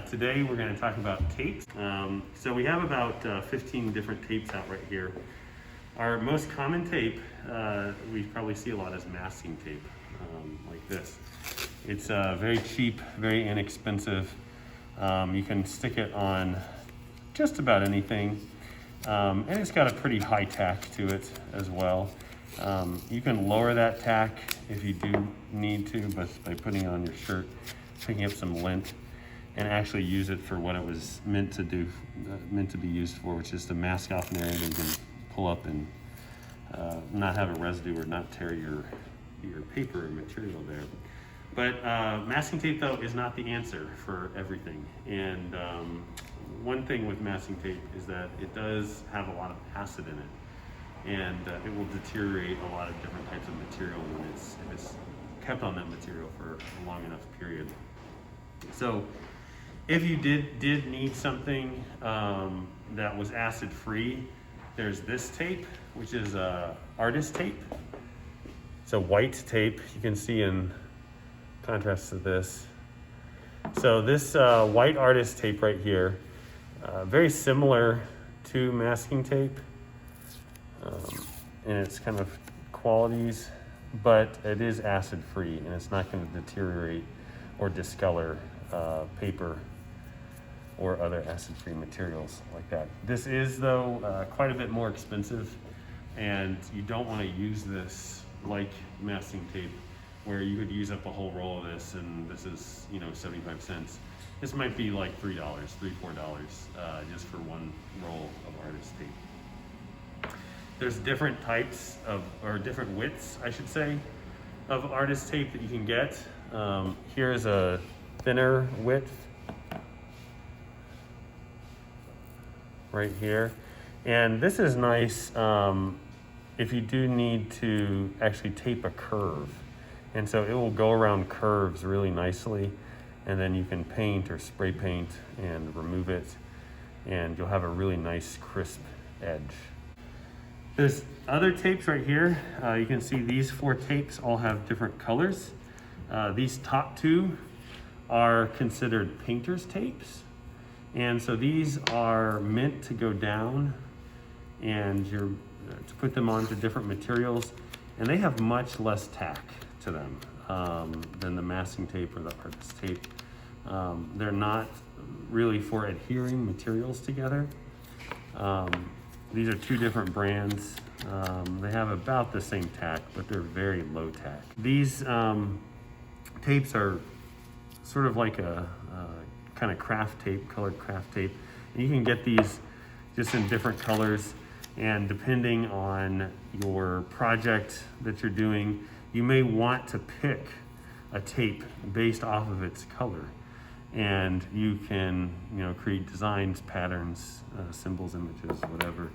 Today we're going to talk about tapes. So we have about 15 different tapes out right here. Our most common tape we probably see a lot is masking tape, like this. It's very cheap, very inexpensive. You can stick it on just about anything, and it's got a pretty high tack to it as well. You can lower that tack if you do need to, but by putting it on your shirt, picking up some lint, and actually use it for what it was meant to do, meant to be used for, which is to mask off an area that you can pull up and not have a residue or not tear your paper or material there. But masking tape, though, is not the answer for everything. And one thing with masking tape is that it does have a lot of acid in it, and it will deteriorate a lot of different types of material when if it's kept on that material for a long enough period. So if you did need something that was acid free, there's this tape, which is artist tape. It's a white tape, you can see in contrast to this. So this white artist tape right here, very similar to masking tape in its kind of qualities, but it is acid free and it's not going to deteriorate or discolor paper or other acid-free materials like that. This is, though, quite a bit more expensive, and you don't want to use this like masking tape, where you could use up a whole roll of this, and this is, 75 cents. This might be like $3, $4 just for one roll of artist tape. There's different types of, or different widths, I should say, of artist tape that you can get. Here's a thinner width right here, and this is nice if you do need to actually tape a curve, and so it will go around curves really nicely, and then you can paint or spray paint and remove it, and you'll have a really nice crisp edge. There's other tapes right here. You can see these 4 tapes all have different colors. These top 2 are considered painter's tapes. And so these are meant to go down, and you're to put them onto different materials, and they have much less tack to them than the masking tape or the artist tape. They're not really for adhering materials together. These are 2 different brands. They have about the same tack, but they're very low tack. These tapes are sort of like a kind of craft tape, colored craft tape. And you can get these just in different colors, and depending on your project that you're doing, you may want to pick a tape based off of its color. And you can, create designs, patterns, symbols, images, whatever,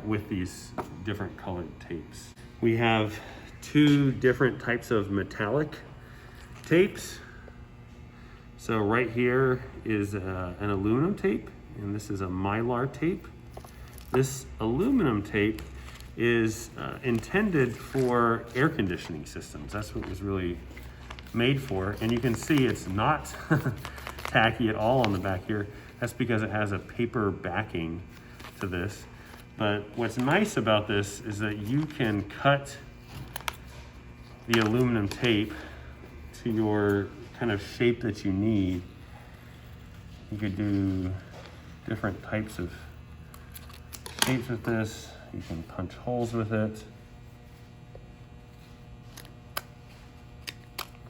with these different colored tapes. We have 2 different types of metallic tapes. So right here is an aluminum tape, and this is a mylar tape. This aluminum tape is intended for air conditioning systems. That's what it was really made for. And you can see it's not tacky at all on the back here. That's because it has a paper backing to this. But what's nice about this is that you can cut the aluminum tape to your kind of shape that you need. You could do different types of shapes with this. You can punch holes with it.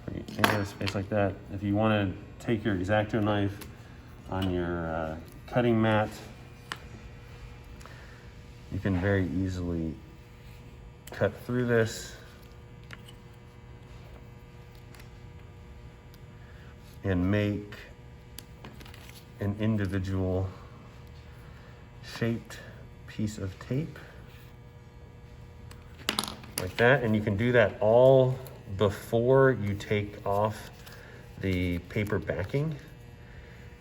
Create negative space like that. If you want to take your X-Acto knife on your cutting mat, you can very easily cut through this and make an individual shaped piece of tape like that. And you can do that all before you take off the paper backing.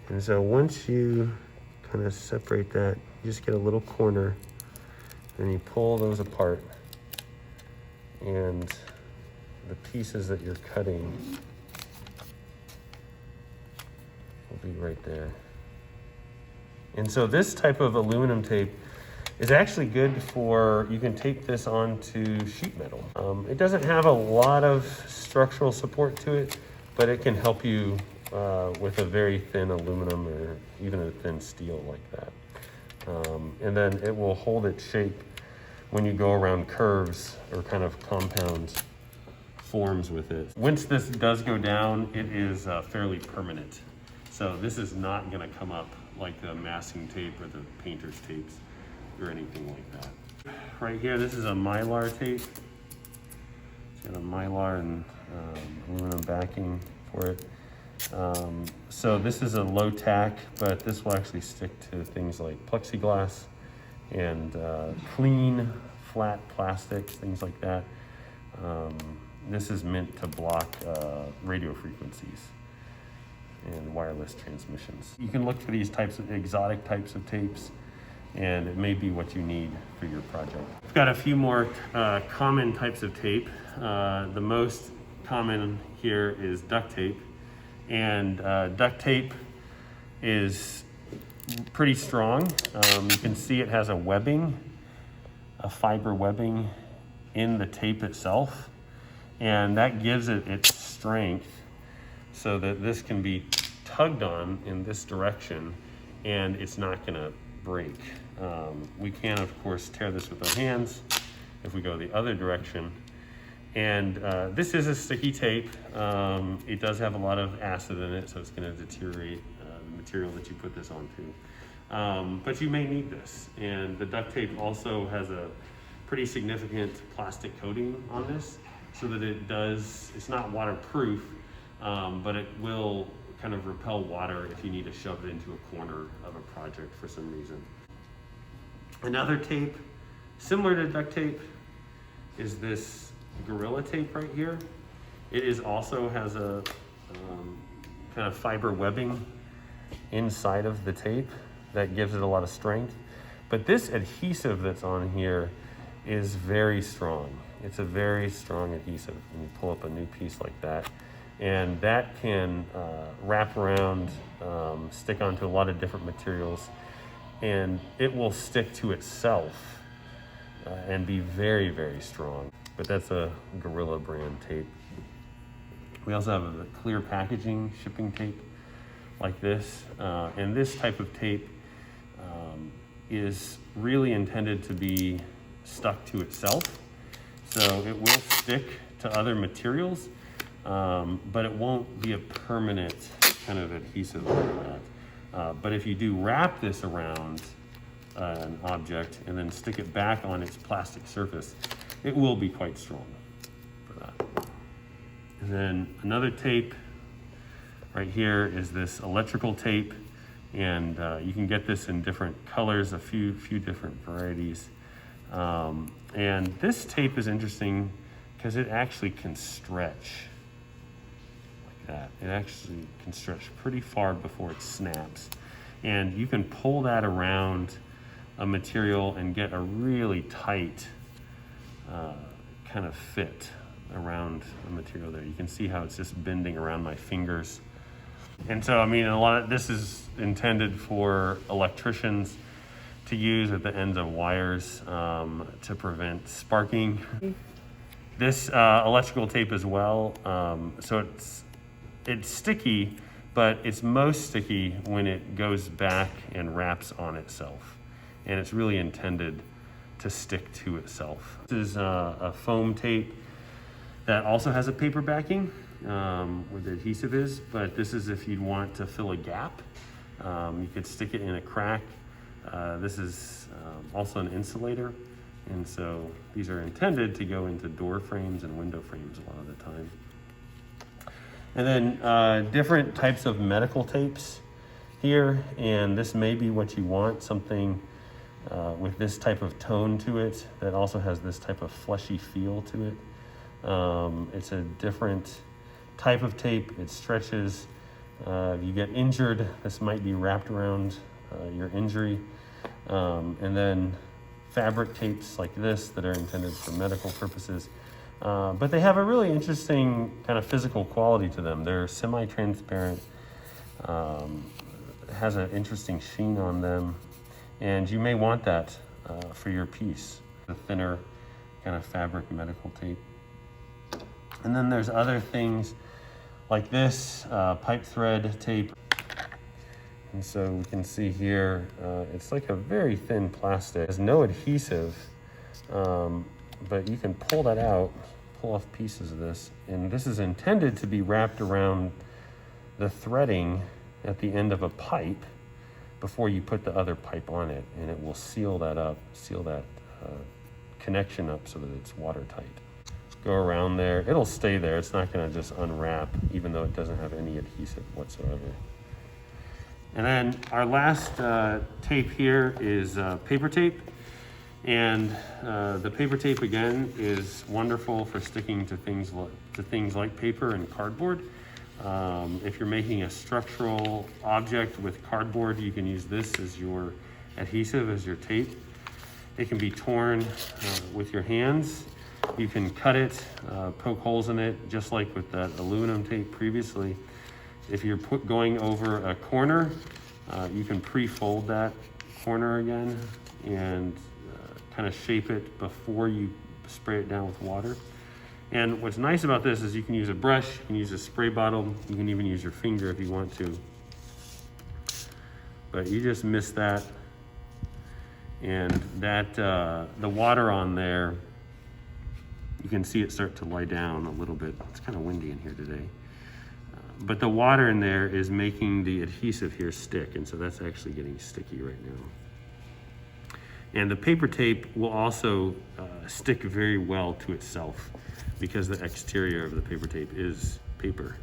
And so once you kind of separate that, you just get a little corner, and you pull those apart, and the pieces that you're cutting will be right there. And so this type of aluminum tape is actually good for, you can tape this onto sheet metal. It doesn't have a lot of structural support to it, but it can help you with a very thin aluminum or even a thin steel like that. And then it will hold its shape when you go around curves or kind of compound forms with it. Once this does go down, it is fairly permanent. So this is not gonna come up like the masking tape or the painter's tapes or anything like that. Right here, this is a Mylar tape. It's got a Mylar and aluminum backing for it. So this is a low tack, but this will actually stick to things like plexiglass and clean, flat plastics, things like that. This is meant to block radio frequencies and wireless transmissions. You can look for these types of exotic types of tapes, and it may be what you need for your project. I've got a few more common types of tape. The most common here is duct tape. And duct tape is pretty strong. You can see it has a webbing, a fiber webbing in the tape itself. And that gives it its strength so that this can be tugged on in this direction and it's not gonna break. We can, of course, tear this with our hands if we go the other direction. And this is a sticky tape. It does have a lot of acid in it, so it's gonna deteriorate the material that you put this onto. But you may need this. And the duct tape also has a pretty significant plastic coating on this so that it's not waterproof, but it will kind of repel water if you need to shove it into a corner of a project for some reason. Another tape, similar to duct tape, is this Gorilla Tape right here. It is also has a kind of fiber webbing inside of the tape that gives it a lot of strength. But this adhesive that's on here is very strong. It's a very strong adhesive when you pull up a new piece like that. And that can wrap around, stick onto a lot of different materials, and it will stick to itself and be very, very strong. But that's a Gorilla brand tape. We also have a clear packaging shipping tape like this. And this type of tape is really intended to be stuck to itself. So it will stick to other materials, but it won't be a permanent kind of adhesive like that. But if you do wrap this around an object and then stick it back on its plastic surface, it will be quite strong for that. And then another tape right here is this electrical tape, and you can get this in different colors, a few different varieties. And this tape is interesting because it actually can stretch like that. It actually can stretch pretty far before it snaps. And you can pull that around a material and get a really tight kind of fit around the material there. You can see how it's just bending around my fingers. And so, I mean, a lot of this is intended for electricians to use at the ends of wires to prevent sparking. This electrical tape as well, so it's sticky, but it's most sticky when it goes back and wraps on itself. And it's really intended to stick to itself. This is a foam tape that also has a paper backing where the adhesive is, but this is if you'd want to fill a gap. You could stick it in a crack. This is also an insulator, and so these are intended to go into door frames and window frames a lot of the time. And then different types of medical tapes here, and this may be what you want, something with this type of tone to it that also has this type of fleshy feel to it. It's a different type of tape. It stretches. If you get injured, this might be wrapped around your injury. And then fabric tapes like this that are intended for medical purposes. But they have a really interesting kind of physical quality to them. They're semi-transparent has an interesting sheen on them, and you may want that for your piece. The thinner kind of fabric medical tape. And then there's other things like this pipe thread tape. And so we can see here, it's like a very thin plastic. It has no adhesive, but you can pull that out, pull off pieces of this. And this is intended to be wrapped around the threading at the end of a pipe before you put the other pipe on it. And it will seal that up, seal that connection up so that it's watertight. Go around there, it'll stay there. It's not gonna just unwrap, even though it doesn't have any adhesive whatsoever. And then our last tape here is paper tape. And the paper tape, again, is wonderful for sticking to things like paper and cardboard. If you're making a structural object with cardboard, you can use this as your adhesive, as your tape. It can be torn with your hands. You can cut it, poke holes in it, just like with that aluminum tape previously. If you're going over a corner, you can pre-fold that corner again and kind of shape it before you spray it down with water. And what's nice about this is you can use a brush, you can use a spray bottle, you can even use your finger if you want to. But you just miss that, and that the water on there, you can see it start to lie down a little bit. It's kind of windy in here today. But the water in there is making the adhesive here stick, and so that's actually getting sticky right now. And the paper tape will also stick very well to itself because the exterior of the paper tape is paper.